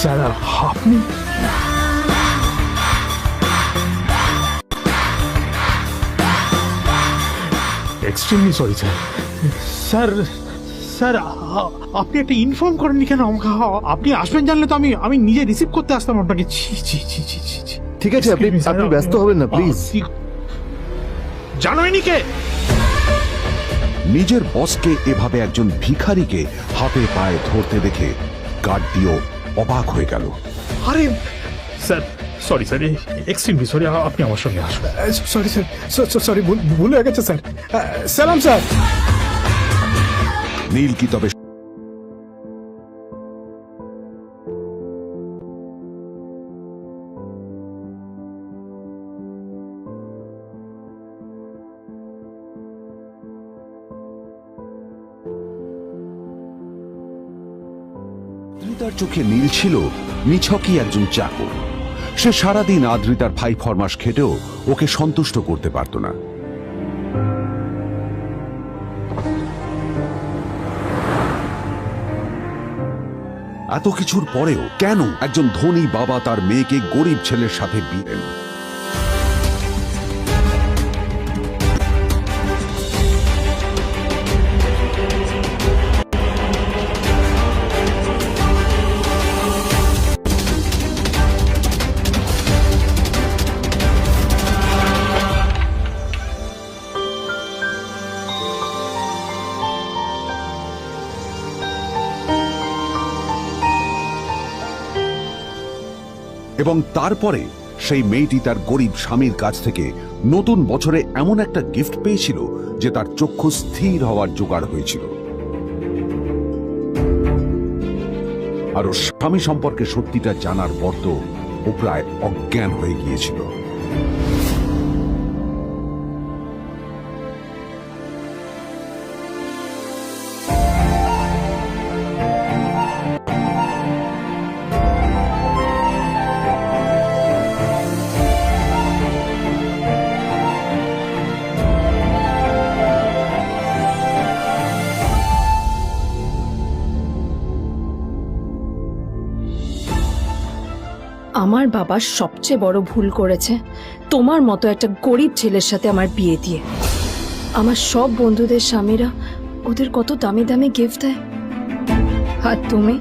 Sir আপনি extremely sorry sir. Sir sir আপনি একটা ইনফর্ম করেননি কেন আমাকে? আপনি আসবেন জানলে তো আমি নিজে রিসিভ করতে আসতাম আপনাকে। ঠিক আছে, আপনি ব্যস্ত হবেন না প্লিজ। জানোইনি কে? নিজের বসকে এভাবে একজন ভিখারিকে হাতে পায়ে ধরতে দেখে গার্ডটিও অবাক হয়ে গেল। আরে sir sorry sir, extremely sorry, আপনি আমার সঙ্গে আসুন। সরি স্যার, সরি, ভুল হয়ে গেছে স্যার। সালাম স্যার। নীল কি তবে আদ্রিতার চোখে নীল ছিল নিছকই একজন চাকর। সে সারাদিন আদ্রিতার ভাই ফরমাস খেটেও ওকে সন্তুষ্ট করতে পারত না। এত কিছুর পরেও কেন একজন ধনী বাবা তার মেয়েকে গরিব ছেলের সাথে বিয়ে দেন? এবং তারপরে সেই মেয়েটি তার গরিব স্বামীর কাছ থেকে নতুন বছরে এমন একটা গিফট পেয়েছিল যে তার চক্ষু স্থির হওয়ার জোগাড় হয়েছিল। আর ওর স্বামী সম্পর্কে সত্যিটা জানার পর তো ও প্রায় অজ্ঞান হয়ে গিয়েছিল। আমার বাবা সবচেয়ে বড় ভুল করেছে তোমার মতো একটা গরিব ছেলের সাথে আমার বিয়ে দিয়ে। আমার সব বন্ধুদের স্বামীরা ওদের কত দামি দামি গিফট দেয়, আর তুমি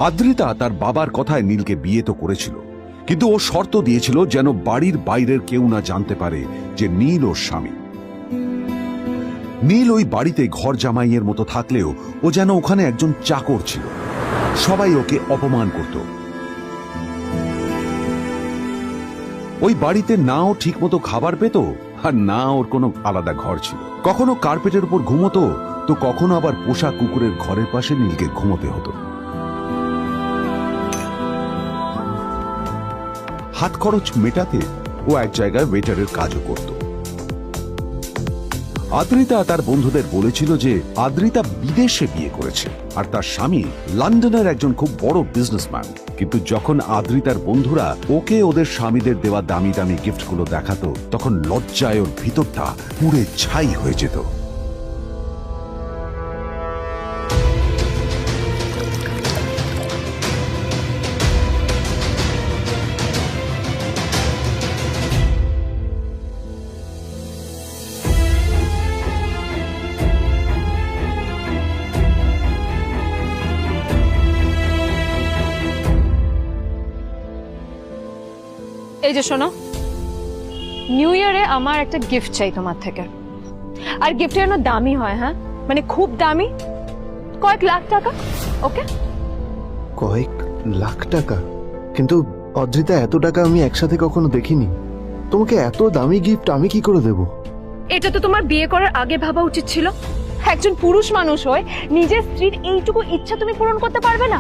আদ্রিতা তার বাবার কথায় নীলকে বিয়ে তো করেছিল, কিন্তু ও শর্ত দিয়েছিল যেন বাড়ির বাইরের কেউ না জানতে পারে যে নীল ওর স্বামী। নীল ওই বাড়িতে ঘর জামাইয়ের মতো থাকলেও ও যেন ওখানে একজন চাকর ছিল। সবাই ওকে অপমান করত। ওই বাড়িতে না ও ঠিক মতো খাবার পেত, আর না ওর কোনো আলাদা ঘর ছিল। কখনো কার্পেটের উপর ঘুমোতো, তো কখনো আবার পোষা কুকুরের ঘরের পাশে নীলকে ঘুমোতে হতো। হাত খরচ মেটাতে ও এক জায়গায় ওয়েটারের কাজও করত। আদ্রিতা তার বন্ধুদের বলেছিল যে আদ্রিতা বিদেশে বিয়ে করেছে আর তার স্বামী লন্ডনের একজন খুব বড় বিজনেসম্যান। কিন্তু যখন আদ্রিতার বন্ধুরা ওকে ওদের স্বামীদের দেওয়া দামি দামি গিফটগুলো দেখাতো, তখন লজ্জায় ওর ভিতরটা পুড়ে ছাই হয়ে যেত। এই যে শোনো, নিউ ইয়ারে আমার একটা গিফট চাই তোমার থেকে। আর গিফট যেন দামি হয়, হ্যাঁ, মানে খুব দামি, কয়েক লাখ টাকা। ওকে? কয়েক লাখ টাকা? কিন্তু অদ্রিতা, এত টাকা আমি একসাথে কখনো দেখিনি। তোমাকে এত দামি গিফট আমি কি করে দেব? এটা তো তোমার বিয়ে করার আগে ভাবা উচিত ছিল। একজন পুরুষ মানুষ হয়ে নিজের স্ত্রীর এইটুকু ইচ্ছা তুমি পূরণ করতে পারবে না?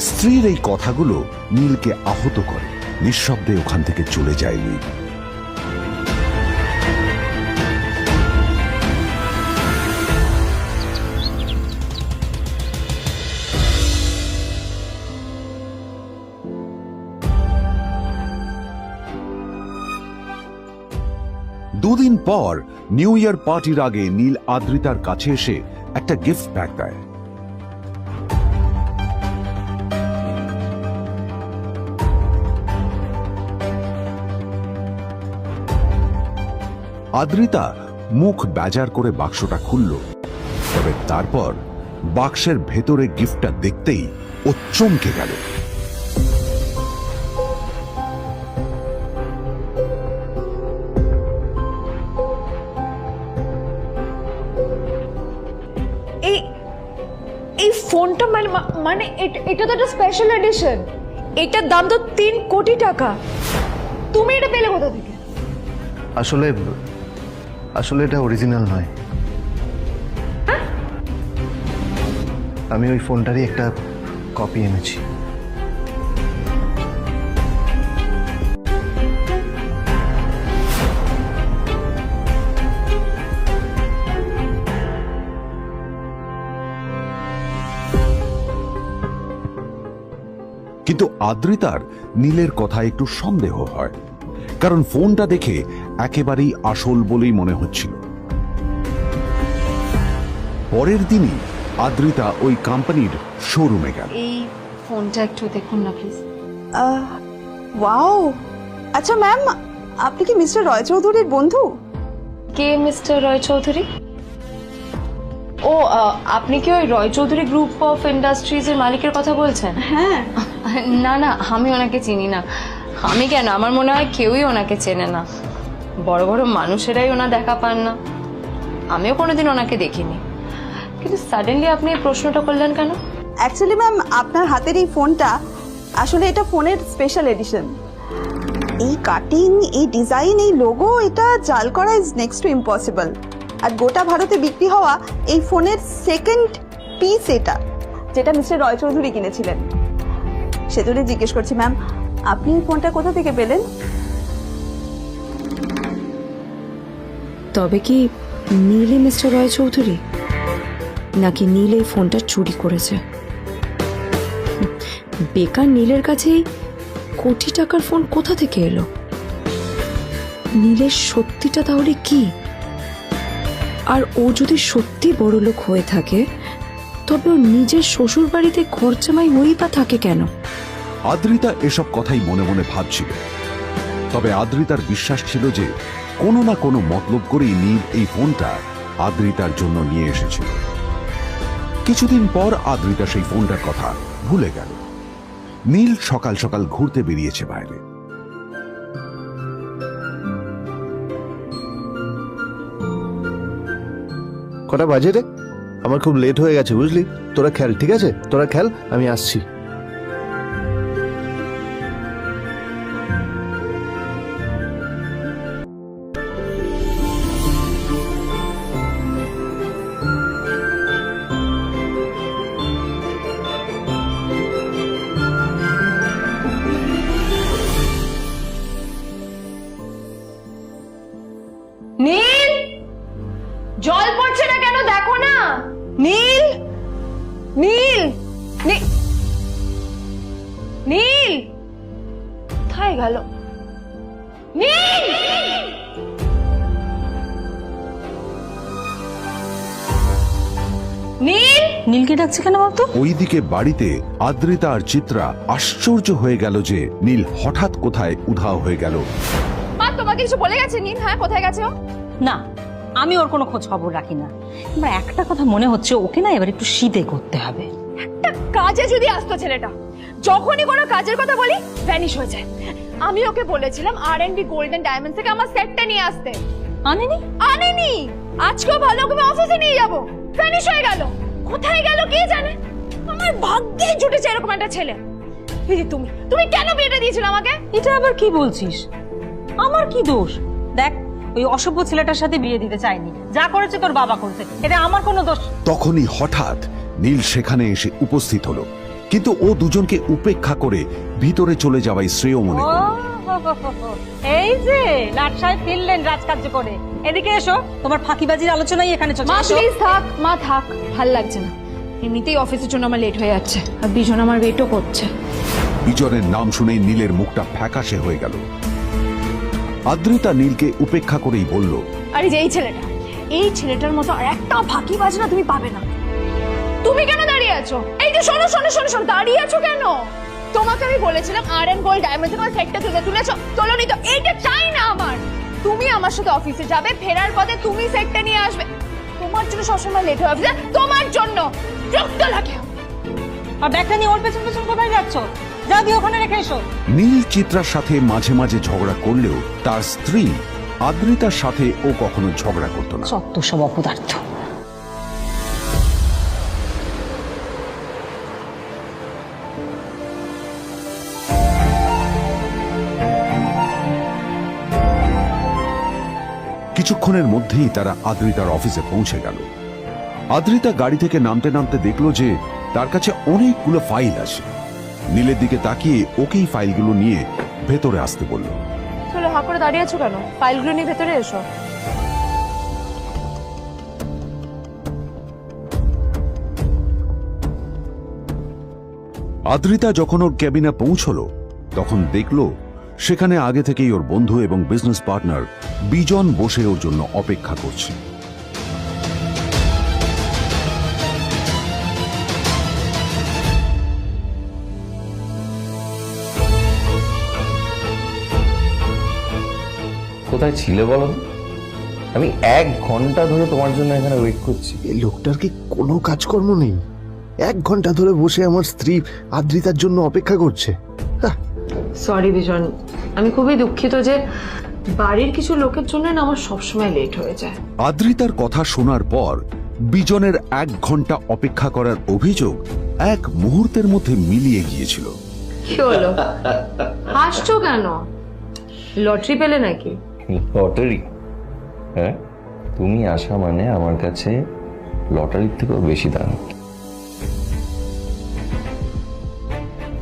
স্ত্রীর এই কথাগুলো নীলকে আহত করে। নিঃশব্দে ওখান থেকে চলে যায় নীল। দুদিন পর নিউ ইয়ার পার্টির আগে নীল আদ্রিতার কাছে এসে একটা গিফট প্যাক দেয়। আদ্রিতা মুখ বেজার করে বাক্সটা খুলল, তবে তারপর বাক্সের ভেতরে গিফটটা দেখতেই ও চমকে গেল। এই এই ফোনটা মানে এটা তো একটা স্পেশাল এডিশন, এটার দাম তো 3 কোটি টাকা। তুমি এটা পেলে কোথা থেকে? আসলে আসলে এটা অরিজিনাল নয়। আমি ওই ফোনটারই একটা কপি এনেছি। কিন্তু আদ্রিতার নীলের কথা একটু সন্দেহ হয়, কারণ ফোনটা দেখে একেবারেই আসল বলেই মনে হচ্ছিল। পরের দিনই আদ্রিতা ওই কোম্পানির শোরুমে গেল। এই ফোনটা একটু দেখুন না প্লিজ। ওয়াও, আচ্ছা ম্যাম, আপনি কি মিস্টার রয় চৌধুরীর বন্ধু? কে মিস্টার রয় চৌধুরী? ও আপনি কি ওই রয় চৌধুরী গ্রুপ অফ ইন্ডাস্ট্রিজের মালিকের কথা বলছেন? হ্যাঁ। না না, আমি ওনাকে চিনি না। আমি কেন, আমার মনে হয় কেউই ওনাকে চেনে না। বড় বড় মানুষেরাই ওনা দেখা পান না। আমিও কোনোদিন ওনাকে দেখিনি, কিন্তু সাডেনলি আপনি এই প্রশ্নটা করলেন কেন? অ্যাকচুয়ালি ম্যাম, আপনার হাতের এই ফোনটা আসলে এটা ফোনের স্পেশাল এডিশন। এই কাটিং, এই ডিজাইন, এই লোগো, এটা জাল করা ইজ নেক্সট টু ইম্পসিবল। আর গোটা ভারতে বিক্রি হওয়া এই ফোনের সেকেন্ড পিস এটা, যেটা মিস্টার রয় চৌধুরী কিনেছিলেন। সেজন্য জিজ্ঞেস করছি ম্যাম, আপনি এই ফোনটা কোথা থেকে পেলেন? তবে কি নীল মিস্টার রয় চৌধুরী, নাকি নীল এই ফোনটা চুরি করেছে? বেকার নীলের কাছেই কোটি টাকার ফোন কোথা থেকে এলো? নীলের সত্যিটা তাহলে কি? আর ও যদি সত্যি বড়লোক হয়ে থাকে, তবে ও নিজের শ্বশুর বাড়িতে খরচামাই হয়েই বা থাকে কেন? আদ্রিতা এসব কথাই মনে মনে ভাবছিল, তবে আদ্রিতার বিশ্বাস ছিল যে কোনো না কোনো মতলব করেই নীল এই ফোনটা আদ্রিতার জন্য নিয়ে এসেছিল। কিছুদিন পর আদ্রিতা সেই ফোনটার কথা ভুলে গেল। নীল সকাল সকাল ঘুরতে বেরিয়েছে বাইরে। কটা বাজে রে? আমার খুব লেট হয়ে গেছে, বুঝলি? তোরা খেল, ঠিক আছে? তোরা খেল, আমি আসছি। নীল, জল পড়ছে না কেন দেখো না। নীল, নীল, নীল কোথায় গেল? নীল, নীল, নীলকে ডাকছে কেন বলতো? ওইদিকে বাড়িতে আদ্রিতা আর চিত্রা আশ্চর্য হয়ে গেল যে নীল হঠাৎ কোথায় উধাও হয়ে গেল। মা তোমাকে কিছু বলে গেছে নীল? হ্যাঁ, কোথায় গেছে ও? না, আমি ওর কোনো খোঁজ খবর রাখি না। এবার একটা কথা মনে হচ্ছে, ওকে না এবার একটু শীতে করতে হবে। একটা কাজে যদি আসতো ছেলেটা, যখনই কোনো কাজের কথা বলি ভ্যানিশ হয়ে যায়। আমি ওকে বলেছিলাম R&B গোল্ড এন্ড ডায়মন্ড থেকে আমার সেটটা নিয়ে আসতে, আনেনি। আনেনি। আজকেও ভালো করে অফিসে নিয়ে যাব, ভ্যানিশ হয়ে গেল। কোথায় গেল কে জানে। আমার ভাগ্যে জুটেছে এরকম একটা ছেলে। এই যে তুমি তুমি কেন বিয়েটা দিয়েছিলে আমাকে? এটা আবার কি বলছিস? আমার কি দোষ? দেখ, ওই অসভ্য ছেলেটার সাথে বিয়ে দিতে চাইনি। যা করেছে তোর বাবা করেছে, এটা আমার কোনো দোষ। তখনই হঠাৎ নীল সেখানে এসে উপস্থিত হলো, কিন্তু ও দুজনকে উপেক্ষা করে ভিতরে চলে যাওয়াই শ্রেয় মনে করল। এই যে লাট সাহেব ফিরলেন রাজকার্য করে। এদিকে এসো, তোমার ফাঁকিবাজির আলোচনাই এখানে চলছে। মা এসো। প্লিজ থাক, মা থাক, ভাল লাগছে না। এমনিতেই অফিসের জন্য আমার লেট হয়ে যাচ্ছে, আর বিজন আমার ওয়েটও করছে। বিজনের নাম শুনেই নীলের মুখটা ফ্যাকাশে হয়ে গেল। আদ্রিতা নীলকে উপেক্ষা করেই বলল, আরে যে এই ছেলেটার মতো আর একটা ফাঁকি বাজনা তুমি পাবে না। তুমি কেন দাঁড়িয়ে আছো? এই যে শোনো শোনো শোনো শোনো, দাঁড়িয়ে আছো কেন? তোমাকে আমি বলেছিলাম আর.এন. গোল্ড ডায়মন্ড তোমার সেটটা তুলেছো, তোলোনি তো। এইটা চাই না আমার। তুমি আমার সাথে অফিসে যাবে, ফেরার পথে তুমি সেটটা নিয়ে আসবে। তোমার জন্য সবসময় লেট হয়ে যাবে, তোমার জন্য রক্ত লাগে। আর ব্যাগটা নিয়ে ওর পেছন পেছন কোথায় যাচ্ছ? যা দিয়ে ওখানে রেখে এসো। নীল চিত্রার সাথে মাঝে মাঝে ঝগড়া করলেও তার স্ত্রী আদ্রিতার সাথে ও কখনো ঝগড়া করতো না। সত্য সব অপদার্থ। কিছুক্ষণের মধ্যেই তারা আদ্রিতার অফিসে পৌঁছে গেল। আদ্রিতা গাড়ি থেকে নামতে নামতে দেখলো যে তার কাছে অনেকগুলো ফাইল আছে। নীলের দিকে তাকিয়ে ওকেই ফাইলগুলো নিয়ে ভেতরে আসতে বলল। চলো, হাঁ করে দাঁড়িয়ে আছো কেন? ফাইলগুলো নিয়ে ভেতরে এসো। আদ্রিতা যখন ওর ক্যাবিনে পৌঁছলো তখন দেখলো সেখানে আগে থেকেই ওর বন্ধু এবং বিজনেস পার্টনার বিজন বসে ওর জন্য অপেক্ষা করছে। কোথায় ছিলে বলো? আমি 1 ঘন্টা ধরে তোমার জন্য এখানে ওয়েট করছি। এই লোকটার কি কোনো কাজকর্ম নেই? 1 ঘন্টা ধরে বসে আমার স্ত্রী আদ্রিতার জন্য অপেক্ষা করছে। সরি বিজন, আমি খুবই দুঃখিত যে বাড়ির কিছু লোকের জন্য না আমার সবসময় লেট হয়ে যায়। আদ্রিতার কথা শোনার পর বিজনের 1 ঘন্টা অপেক্ষা করার অভিযোগ 1 মুহূর্তের মধ্যে মিলিয়ে গিয়েছিল। কি হলো, হাসছো কেন? লটারি পেলে নাকি? লটারি? হ্যাঁ, তুমি আসা মানে আমার কাছে লটারির থেকেও বেশি দাম।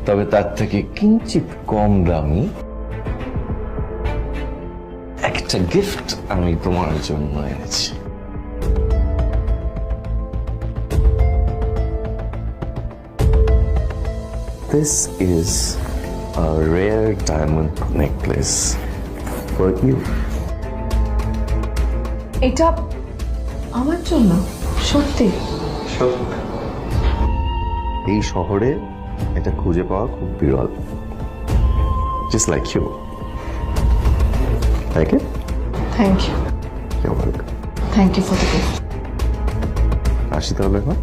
তবে তার থেকে কিঞ্চিত কম দামি একটা গিফট আমি তোমার জন্য এনেছি। This is a rare diamond necklace for you. এটা আমার জন্য? সত্যি? এই শহরে এটা খুঁজে পাওয়া খুব বিরল। Just like you. Like it? Thank you. You're welcome. Thank you for the gift. আসি তাহলে এখন।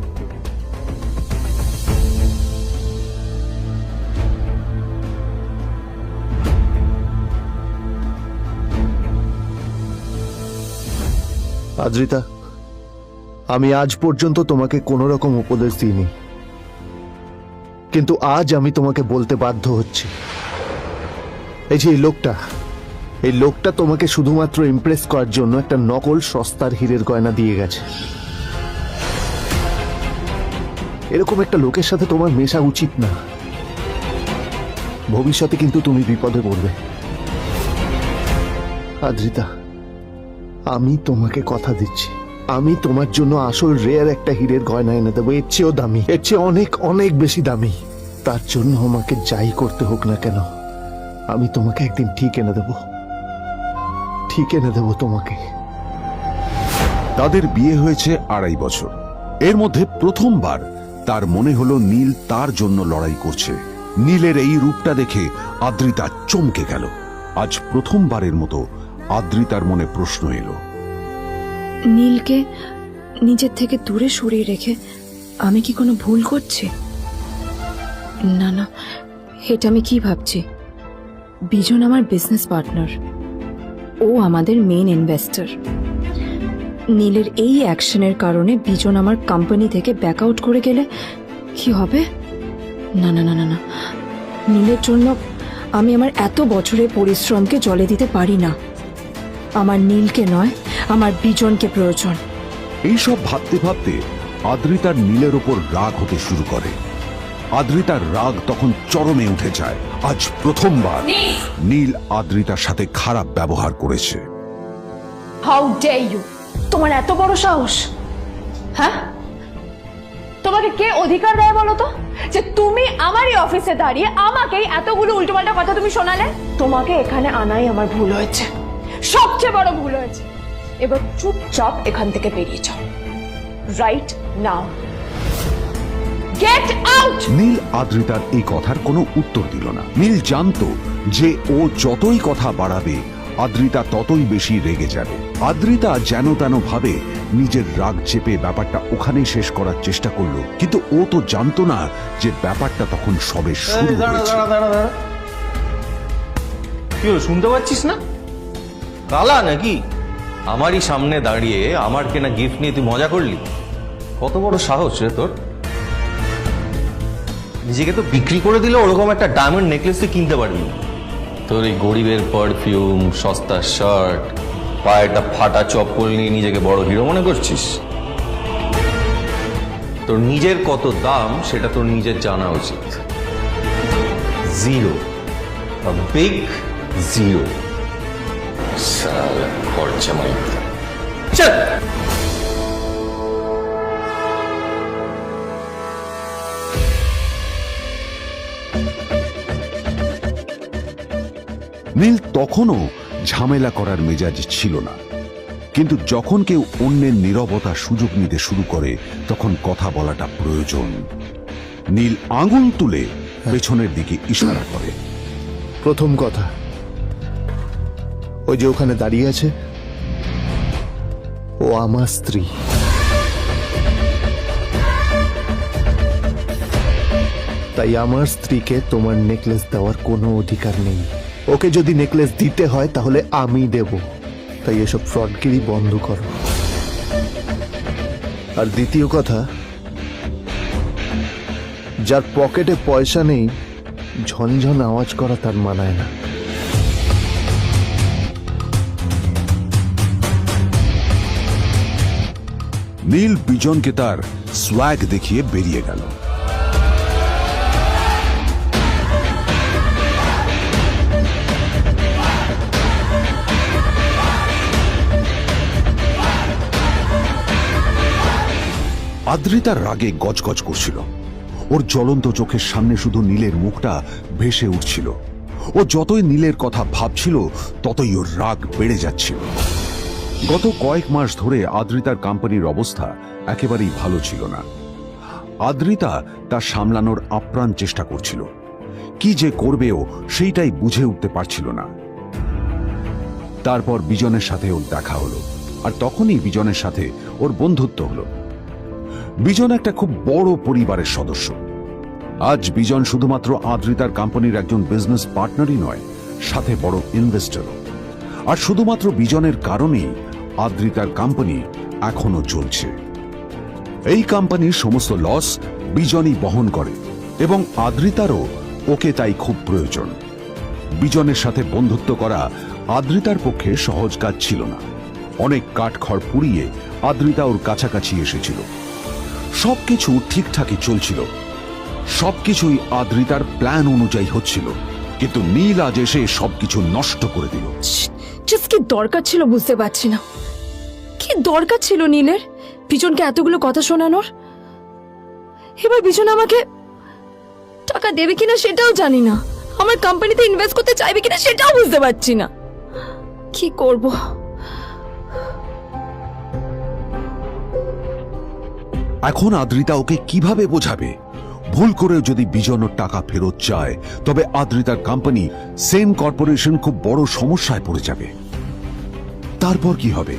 আদ্রিতা, আমি আজ পর্যন্ত তোমাকে কোনো রকম উপদেশ দিইনি, কিন্তু আজ আমি তোমাকে বলতে বাধ্য হচ্ছি। এই যে এই লোকটা তোমাকে শুধুমাত্র ইমপ্রেস করার জন্য একটা নকল সস্তার হীরের গয়না দিয়ে গেছে। এরকম একটা লোকের সাথে তোমার মেশা উচিত না। ভবিষ্যতে কিন্তু তুমি বিপদে পড়বে। আদ্রিতা, আমি তোমাকে কথা দিচ্ছি, আমি তোমার জন্য আসল রেয়ার একটা হীরের গয়না এনে দেবো, এর চেয়েও দামি, এর চেয়ে অনেক অনেক বেশি দামি। তার জন্য আমাকে যাই করতে হোক না কেন, আমি তোমাকে একদিন ঠিক এনে দেবো, ঠিক এনে দেবো তোমাকে। তাদের বিয়ে হয়েছে 2.5 বছর। এর মধ্যে প্রথমবার তার মনে হলো নীল তার জন্য লড়াই করছে। নীলের এই রূপটা দেখে আদ্রিতা চমকে গেল। আজ প্রথমবারের মতো আদ্রিতার মনে প্রশ্ন এলো, নীলকে নিজের থেকে দূরে সরিয়ে রেখে আমি কি কোনো ভুল করছি? না না, এটা আমি কি ভাবছি? বিজন আমার বিজনেস পার্টনার, ও আমাদের মেইন ইনভেস্টর। নীলের এই অ্যাকশনের কারণে বিজন আমার কোম্পানি থেকে ব্যাক আউট করে গেলে কি হবে? না না না না না, নীলের জন্য আমি আমার এত বছরের পরিশ্রমকে জলে দিতে পারি না। আমার নীলকে নয়, আমার বিজনকে প্রয়োজন। এইসব ভাবতে ভাবতে আদ্রিতার নীলের ওপর রাগ হতে শুরু করে। আদ্রিতার রাগ তখন চরমে উঠে যায়। আজ প্রথমবার নীল আদ্রিতার সাথে খারাপ ব্যবহার করেছে। How dare you! তোমার এত বড় সাহস! হ্যাঁ, তোমাকে কে অধিকার দেয় বলো তো যে তুমি আমারই অফিসে দাঁড়িয়ে আমাকেই এতগুলো উল্টোপাল্টা কথা তুমি শোনালে? তোমাকে এখানে আনাই আমার ভুল হয়েছে। সবচেয়ে বড় ভুল হয়েছে। এবার চুপচাপ এখান থেকে বেরিয়ে যাও, right now. Get out. Neel আদ্রিতার এই কথার কোনো উত্তর দিল না। নীল জানতো যে ও যতই কথা বাড়াবে আদ্রিতা ততই বেশি রেগে যাবে। আদ্রিতা যেন তেন ভাবে নিজের রাগ চেপে ব্যাপারটা ওখানেই শেষ করার চেষ্টা করলো, কিন্তু ও তো জানতো না যে ব্যাপারটা তখন সবে শুরু হয়েছে। কি হলো, শুনতে পাচ্ছিস না? কালা নাকি? আমারই সামনে দাঁড়িয়ে আমার কেনা গিফট নিয়ে তুই মজা করলি? কত বড় সাহস রে তোর! নিজেকে তো বিক্রি করে দিলে ওরকম একটা ডায়মন্ড নেকলেস তুই কিনতে পারবি না। তোর এই গরিবের পারফিউম, সস্তা শার্ট, পায়ে একটা ফাটা চপ্পল নিয়ে নিজেকে বড় হিরো মনে করছিস? তোর নিজের কত দাম সেটা তোর নিজের জানা উচিত। Zero, big zero. সালা খরচা মাইতে চল। নীল তখনও ঝামেলা করার মেজাজ ছিল না, কিন্তু যখন কেউ অন্যের নীরবতা সুযোগ নিতে শুরু করে তখন কথা বলাটা প্রয়োজন। নীল আঙুল তুলে পেছনের দিকে ইশারা করে। প্রথম কথা, ওই যে ওখানে দাঁড়িয়ে আছে, ও আমার স্ত্রী। তাই আমার স্ত্রীকে তোমার নেকলেস দেওয়ার কোনো অধিকার নেই। ওকে যদি নেকলেস দিতে হয় তাহলে আমি দেব। তাই এসব ফ্রডগিরি বন্ধ করো। আর দ্বিতীয় কথা, যার পকেটে পয়সা নেই ঝনঝন আওয়াজ করা তার মানায় না। নীল বিজনকে তার সোয়াগ দেখিয়ে বেরিয়ে গেল। আদ্রিতার রাগে গজগজ করছিল। ওর জ্বলন্ত চোখের সামনে শুধু নীলের মুখটা ভেসে উঠছিল। ও যতই নীলের কথা ভাবছিল ততই ওর রাগ বেড়ে যাচ্ছিল। গত কয়েক মাস ধরে আদ্রিতার কোম্পানির অবস্থা একেবারেই ভালো ছিল না। আদ্রিতা তা সামলানোর আপ্রাণ চেষ্টা করছিল। কি যে করবেও সেইটাই বুঝে উঠতে পারছিল না। তারপর বিজনের সাথে ওর দেখা হলো, আর তখনই বিজনের সাথে ওর বন্ধুত্ব হলো। বিজন একটা খুব বড় পরিবারের সদস্য। আজ বিজন শুধুমাত্র আদ্রিতার কোম্পানির একজন বিজনেস পার্টনারই নয়, সাথে বড় ইনভেস্টরও। আর শুধুমাত্র বিজনের কারণেই আদ্রিতার কোম্পানি এখনো চলছে। এই কোম্পানির সমস্ত লস বিজনই বহন করে এবং আদ্রিতারও ওকে তাই খুব প্রয়োজন। বিজনের সাথে বন্ধুত্ব করা আদ্রিতার পক্ষে সহজ কাজ ছিল না। অনেক কাঠখড় পুড়িয়ে আদ্রিতা ওর কাছাকাছি এসেছিল। সবকিছু ঠিকঠাকই চলছিল, সবকিছুই আদ্রিতার প্ল্যান অনুযায়ী হচ্ছিল, কিন্তু নীল আজ এসে সবকিছু নষ্ট করে দিল। জাস্ট কি দরকার ছিল বুঝতে পারছি না। কি দরকার ছিল নীলের বিজনকে এতগুলো কথা শোনানোর? এবার বিজন আমাকে টাকা দেবে কিনা সেটাও জানি না, আমার কোম্পানিতে ইনভেস্ট করতে চাইবে কিনা সেটাও বুঝতে পারছি না। কি করব? এখন আদ্রিতা ওকে কিভাবে বোঝাবে? ভুল করে যদি বিজন ওর টাকা ফেরত চায় তবে আদ্রিতার কোম্পানি সেন কর্পোরেশন খুব বড় সমস্যায় পড়ে যাবে। তারপর কি হবে?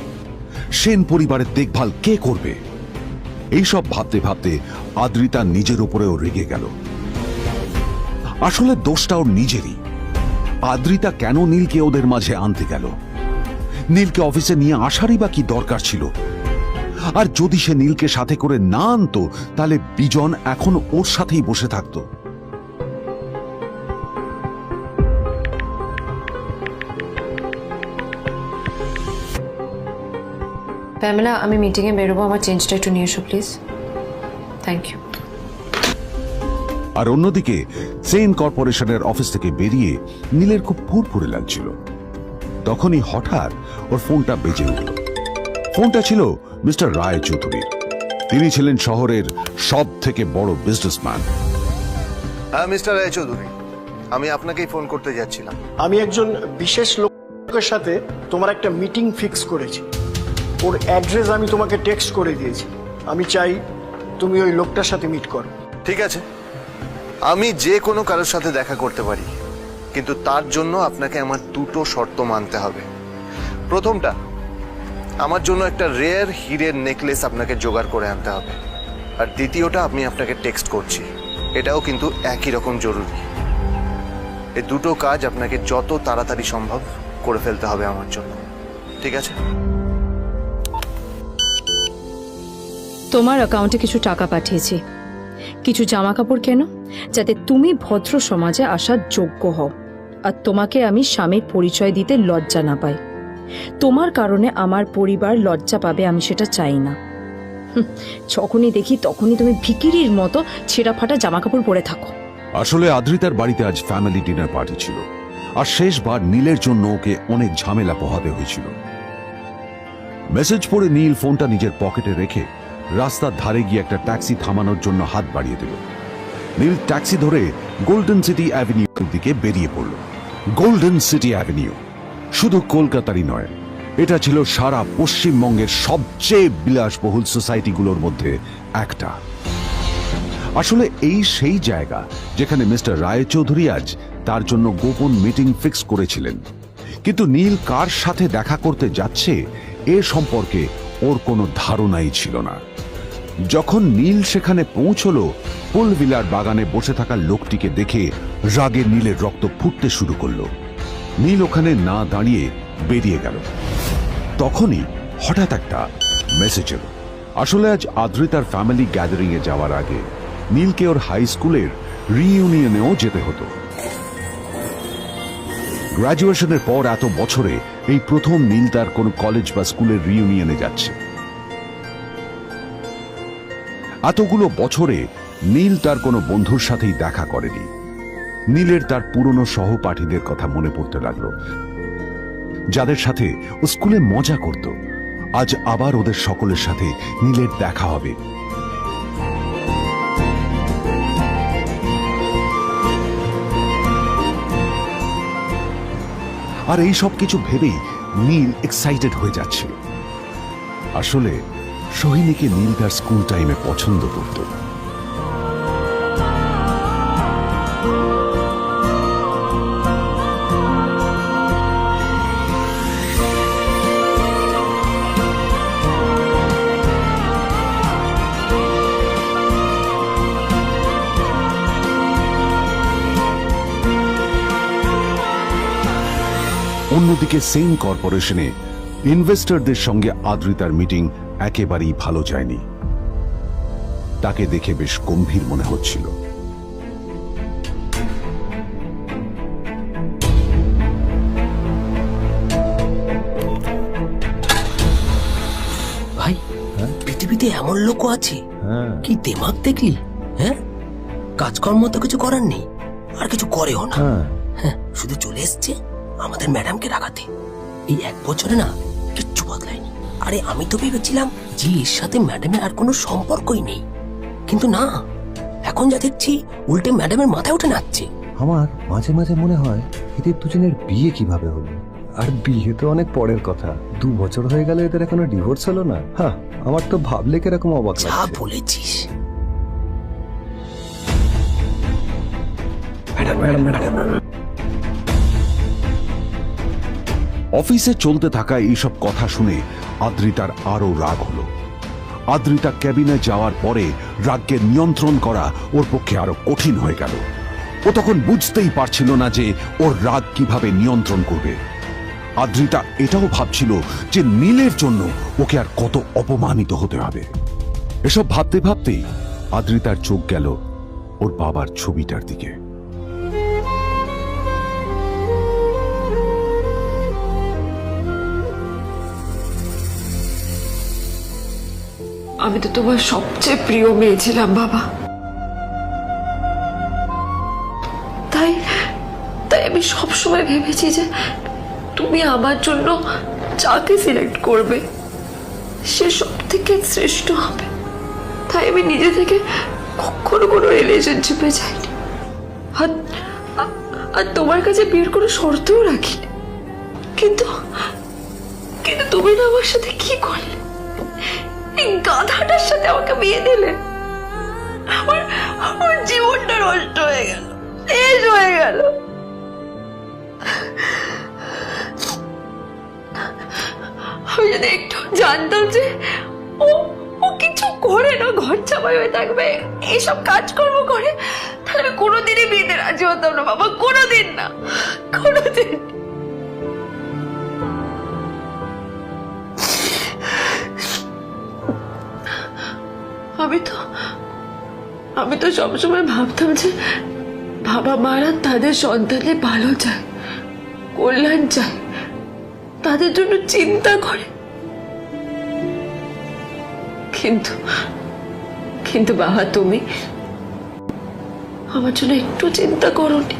সেন পরিবারের দেখভাল কে করবে? এইসব ভাবতে ভাবতে আদ্রিতা নিজের উপরেও রেগে গেল। আসলে দোষটা ওর নিজেরই। আদ্রিতা কেন নীলকে ওদের মাঝে আনতে গেল? নীলকে অফিসে নিয়ে আসারই বা কি দরকার ছিল? আর যদি সে নীলকে সাথে করে না আনতো তাহলে বিজন এখন ওর সাথেই বসে থাকতো। প্যামেলা, আমি মিটিংয়ে বেরোবো, আমার চেঞ্জটা একটু নিয়ে এসো প্লিজ। Thank you. আর অন্যদিকে সেন কর্পোরেশনের অফিস থেকে বেরিয়ে নীলের খুব ফুরফুরে লাগছিল। তখনই হঠাৎ ওর ফোনটা বেজে উঠল। ফোনটা ছিল মিস্টার রায় চৌধুরীর। তিনি ছিলেন শহরের সব থেকে বড় বিজনেসম্যান। হ্যাঁ মিস্টার রায় চৌধুরী, আমি আপনাকেই ফোন করতে যাচ্ছিলাম। আমি একজন বিশেষ লোককে লোকের সাথে তোমার একটা মিটিং ফিক্স করেছি। ওর অ্যাড্রেস আমি তোমাকে টেক্সট করে দিয়েছি। আমি চাই তুমি ওই লোকটার সাথে মিট করো। ঠিক আছে, আমি যে কোনো কারোর সাথে দেখা করতে পারি, কিন্তু তার জন্য আপনাকে আমার দুটো শর্ত মানতে হবে। প্রথমটা, আমার জন্য একটা রেয়ার হীরের নেকলেস আপনাকে জোগাড় করে আনতে হবে। আর দ্বিতীয়টা, আমি আপনাকে টেক্সট করছি, এটাও কিন্তু একই রকম জরুরি। এই দুটো কাজ আপনাকে যত তাড়াতাড়ি সম্ভব করে ফেলতে হবে আমার জন্য, ঠিক আছে? তোমার অ্যাকাউন্টে কিছু টাকা পাঠিয়েছি, কিছু জামা কাপড় কেন, যাতে তুমি ভদ্র সমাজে আসার যোগ্য হও, আর তোমাকে আমি স্বামীর পরিচয় দিতে লজ্জা না পাই। তোমার কারণে আমার পরিবার লজ্জা পাবে, আমি সেটা চাই না। যখনই দেখি তখনই তুমি ভিখিরির মতো ছেঁড়া ফাটা জামা কাপড় পরে থাকো। আসলে আদ্রিতার বাড়িতে আজ ফ্যামিলি ডিনার পার্টি ছিল, আর শেষবার নীলের জন্য ওকে অনেক ঝামেলা পোহাতে হয়েছিল। মেসেজ পড়ে নীল ফোনটা নিজের পকেটে রেখে রাস্তার ধারে গিয়ে একটা ট্যাক্সি থামানোর জন্য হাত বাড়িয়ে দিল। নীল ট্যাক্সি ধরে গোল্ডেন সিটি অ্যাভিনিউর দিকে বেরিয়ে পড়ল। গোল্ডেন সিটি অ্যাভিনিউ শুধু কলকাতারই নয়, এটা ছিল সারা পশ্চিমবঙ্গের সবচেয়ে বিলাসবহুল সোসাইটিগুলোর মধ্যে একটা। আসলে এই সেই জায়গা যেখানে মিস্টার রায়চৌধুরী আজ তার জন্য গোপন মিটিং ফিক্স করেছিলেন। কিন্তু নীল কার সাথে দেখা করতে যাচ্ছে এ সম্পর্কে ওর কোনো ধারণাই ছিল না। যখন নীল সেখানে পৌঁছলো, পুলভিলার বাগানে বসে থাকা লোকটিকে দেখে রাগে নীলের রক্ত ফুটতে শুরু করলো। নীল ওখানে না দাঁড়িয়ে বেরিয়ে গেল। তখনই হঠাৎ একটা মেসেজ এলো। আসলে আজ আদ্রিতার ফ্যামিলি গ্যাদারিং এ যাওয়ার আগে নীলকে ওর হাই স্কুলের রিইউনিয়নেও যেতে হতো। গ্র্যাজুয়েশনের পর এত বছরে এই প্রথম নীল তার কোন কলেজ বা স্কুলের রিইউনিয়নে যাচ্ছে। এতগুলো বছরে নীল তার কোনো বন্ধুর সাথেই দেখা করেনি। নীলের তার পুরনো সহপাঠীদের কথা মনে পড়তে লাগলো, যাদের সাথে ও স্কুলে মজা করত। আজ আবার ওদের সকলের সাথে নীলের দেখা হবে। আর এই সব কিছু ভেবেই নীল এক্সাইটেড হয়ে যাচ্ছে। আসলে সোহিনীকে নীল তার স্কুল টাইমে পছন্দ করত। অন্যদিকে সেম কর্পোরেশনে ইনভেস্টরদের সঙ্গে আদ্রিতার মিটিং একেবারেই ভালো যায়নি। তাকে দেখে বেশ গম্ভীর মনে হচ্ছিল। ভাই, পৃথিবীতে এমন লোকও আছে, কি দেমাগ দেখলি? হ্যাঁ, কাজকর্ম তো কিছু করার নেই, আর কিছু করেও না। হ্যাঁ, শুধু চলে এসছে আমাদের ম্যাডামকে রাখাতে। এই 1 বছরে না কিচ্ছু বদলায়নি। আরে আমি তো ভেবেছিলাম যে এর সাথে ম্যাডামের আর কোনো সম্পর্কই নেই, কিন্তু না, এখন যা দেখছি উল্টে ম্যাডামের মাথায় উঠে নাচছে। আমার মাঝে মাঝে মনে হয় এদের দুজনের বিয়ে কিভাবে হলো। আর বিয়ে তো অনেক পরের কথা, 2 বছর হয়ে গেল এদের এখনো ডিভোর্স হলো না। হ্যাঁ, আমার তো ভাবলে কিরকম অবাক যা লাগছে। বলেছিস। অফিসে চলতে থাকা এইসব কথা শুনে আদ্রিতার আরো রাগ হলো। আদ্রিতা ক্যাবিনে যাওয়ার পরে রাগকে নিয়ন্ত্রণ করা ওর পক্ষে আরো কঠিন হয়ে গেল। ও তখন বুঝতেই পারছিল না যে ওর রাগ কিভাবে নিয়ন্ত্রণ করবে। আদ্রিতা এটাও ভাবছিল যে নীলের জন্য ওকে আর কত অপমানিত হতে হবে। এসব ভাবতে ভাবতেই আদ্রিতার চোখ গেল ওর বাবার ছবিটার দিকে। আমি তো তোমার সবচেয়ে প্রিয় মেয়ে ছিলাম বাবা, তাই তাই আমি সবসময় ভেবেছি যে তুমি আমার জন্য যাকে সিলেক্ট করবে সে সব থেকে শ্রেষ্ঠ হবে। তাই আমি নিজে থেকে কখনো কোনো রিলেশনশিপে যাইনি, আর তোমার কাছে বিয়ের কোনো শর্তও রাখিনি। কিন্তু কিন্তু তুমি না আমার সাথে কি করলে? এই গাধাটার সাথে আমাকে বিয়ে দিলে। আমার আমার জীবনটা নষ্ট হয়ে গেল, শেষ হয়ে গেল। আমি যদি একটু জানতাম যে ও ও কিছু করে না, ঘর চাপাই হয়ে থাকবে, এইসব কাজকর্ম করে, তাহলে আমি কোনোদিনই বিয়েতে রাজি হতাম না বাবা, কোনোদিন না, কোনোদিন। আমি তো সবসময় ভাবতাম যে বাবা মারা তাদের সন্তানের ভালো চায়, কল্যাণ চায়, তাদের জন্য চিন্তা করে। কিন্তু কিন্তু বাবা, তুমি আমার জন্য একটু চিন্তা করোনি।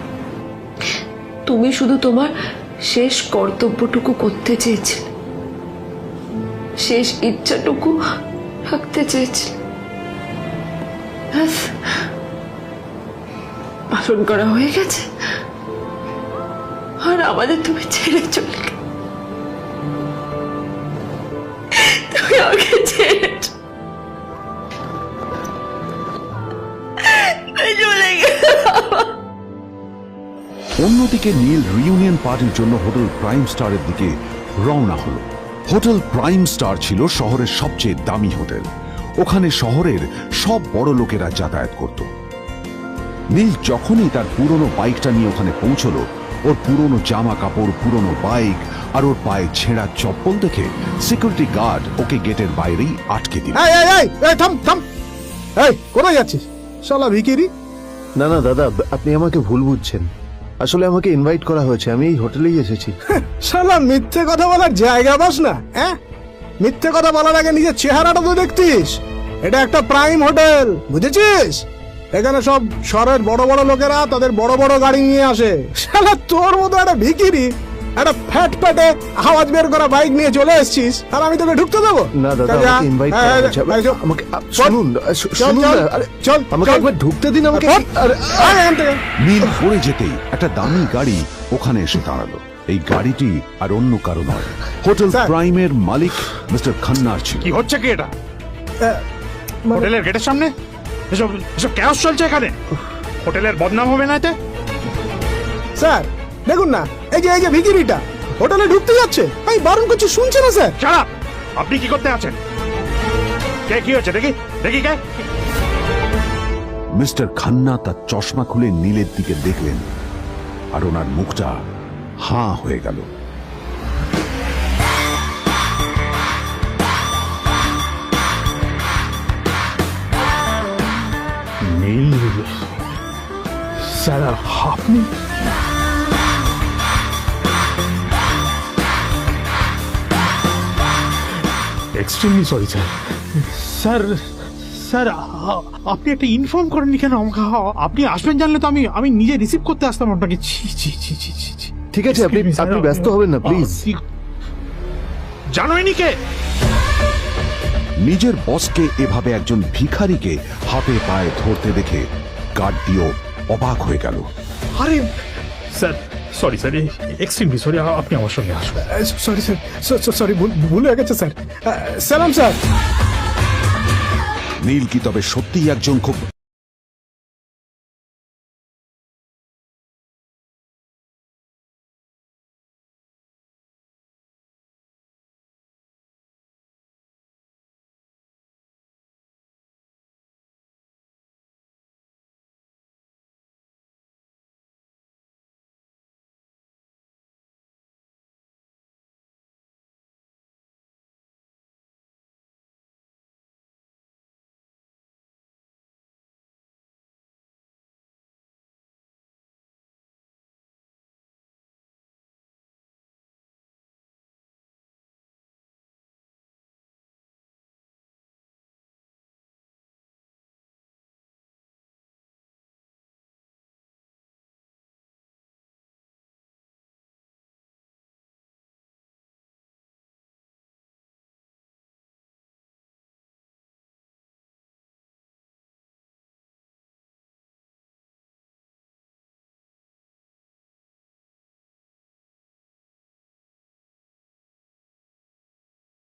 তুমি শুধু তোমার শেষ কর্তব্যটুকু করতে চেয়েছিলে, শেষ ইচ্ছাটুকু রাখতে চেয়েছিলে, পালন করা হয়ে গেছে, আর আমাদের তুমি ছেড়ে চলে গেলে। তুমি আমাকে ছেড়ে চলে গেলে। অন্যদিকে নীল রিইউনিয়ন পার্টির জন্য হোটেল প্রাইম স্টারের দিকে রওনা হলো। হোটেল প্রাইম স্টার ছিল শহরের সবচেয়ে দামি হোটেল। ওখানে শহরের সব বড় লোকেরা যাতায়াত করত। নীল যখনই তার পুরনো বাইকটা নিয়ে ওখানে পৌঁছলো, ওর পুরনো জামা কাপড়, পুরনো বাইক আর ওর পায়ে ছেঁড়া চপ্পল দেখে সিকিউরিটি গার্ড ওকে গেটের বাইরেই আটকে দিল। থাম থাম, এই কোথায় যাচ্ছিস শালা ভিকিরি? না না দাদা, আপনি আমাকে ভুল বুঝছেন। আসলে আমাকে ইনভাইট করা হয়েছে, আমি এই হোটেলেই এসেছি। শালা মিথ্যে কথা বলার জায়গা পাস না, হ্যাঁ? মিথ্যে কথা বলার আগে নিজের চেহারাটা তো দেখতিস। এটা একটা প্রাইম হোটেল, বুঝেছিস? এখানে সব শহরের বড় বড় লোকেরা তাদের বড় বড় গাড়ি নিয়ে আসে। শালা তোর মতো একটা ভিকিরি একটা ফ্যাট প্যাটে আওয়াজ বের করা বাইক নিয়ে চলে এসেছিস, আর আমি তোকে ঢুকতে দেবো? না দাদা, আমাকে ইনভাইট করা হয়েছে। আমাকে শুনুন শুনুন না, আরে চল আমাকে একবার ঢুকতে দিন আমাকে। নীল পড়ে যেতেই একটা দামি গাড়ি ওখানে এসে দাঁড়ালো। এই গাড়িটি আর অন্য কারো নয়, হোটেল প্রাইমের মালিক মিস্টার খান্নার ছিল। কি হচ্ছে কি এটা? হোটেলের গেটের সামনে এসব এসব ক্যাশ চলছে এখানে। হোটেলের বদনাম হবে না এতে? স্যার দেখুন না, এই যে ভিকিরিটা হোটেলে ঢুকতে যাচ্ছে, আমি বারণ করছি, শুনছে না স্যার। শালা, আপনি কি করতে আছেন? কে কি হচ্ছে দেখি দেখি কে? মিস্টার খান্না তার চশমা খুলে নীলের দিকে দেখলেন, আর ওনার মুখটা হাঁ হয়ে গেল। নীল স্যার, আপনি? Extremely sorry sir. Sir sir, আপনি একটা ইনফর্ম করেননি কেন আমাকে? আপনি আসবেন জানলে তো আমি নিজে রিসিভ করতে আসতাম আপনাকে। ছি ছি ছি ছি ছি ছি। ঠিক আছে, আপনি ব্যস্ত হবেন না প্লিজ। জানোইনি কে? নিজের বসকে এভাবে একজন ভিখারিকে হাতে পায়ে ধরতে দেখে গার্ডটিও অবাক হয়ে গেল। আরে sir, sorry sir, extremely sorry. আপনি আমার সঙ্গে আসুন। সরি স্যার, সরি, ভুল হয়ে গেছে স্যার। সালাম স্যার। নীল কি তবে সত্যিই একজন খুব